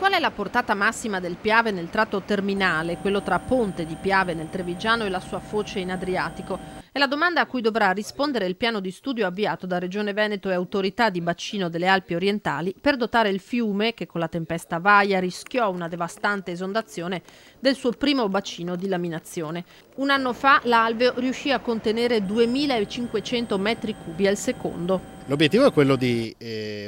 Qual è la portata massima del Piave nel tratto terminale, quello tra Ponte di Piave nel Trevigiano e la sua foce in Adriatico? È la domanda a cui dovrà rispondere il piano di studio avviato da Regione Veneto e Autorità di Bacino delle Alpi Orientali per dotare il fiume, che con la tempesta Vaia rischiò una devastante esondazione, del suo primo bacino di laminazione. Un anno fa l'alveo riuscì a contenere 2500 metri cubi al secondo. L'obiettivo è quello di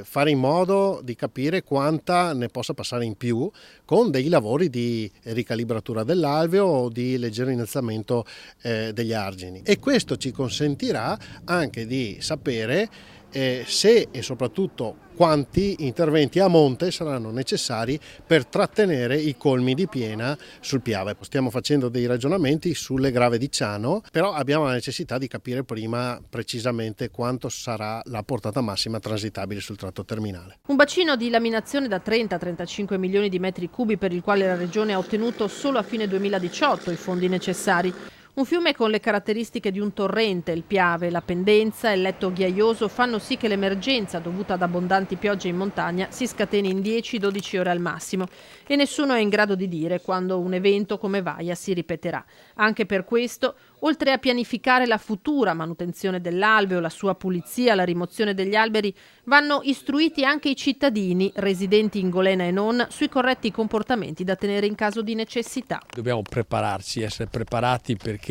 fare in modo di capire quanta ne possa passare in più con dei lavori di ricalibratura dell'alveo o di leggero innalzamento degli argini, e questo ci consentirà anche di sapere se e soprattutto quanti interventi a monte saranno necessari per trattenere i colmi di piena sul Piave. Stiamo facendo dei ragionamenti sulle grave di Ciano, però abbiamo la necessità di capire prima precisamente quanto sarà la portata massima transitabile sul tratto terminale. Un bacino di laminazione da 30-35 milioni di metri cubi per il quale la Regione ha ottenuto solo a fine 2018 i fondi necessari. Un fiume con le caratteristiche di un torrente, il Piave, la pendenza e il letto ghiaioso fanno sì che l'emergenza dovuta ad abbondanti piogge in montagna si scateni in 10-12 ore al massimo e nessuno è in grado di dire quando un evento come Vaia si ripeterà. Anche per questo, oltre a pianificare la futura manutenzione dell'alveo, la sua pulizia, la rimozione degli alberi, vanno istruiti anche i cittadini, residenti in Golena e non, sui corretti comportamenti da tenere in caso di necessità. Dobbiamo prepararci, essere preparati, perché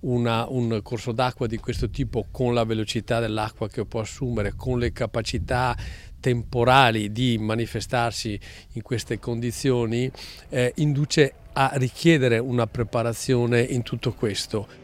un corso d'acqua di questo tipo, con la velocità dell'acqua che può assumere, con le capacità temporali di manifestarsi in queste condizioni, induce a richiedere una preparazione in tutto questo.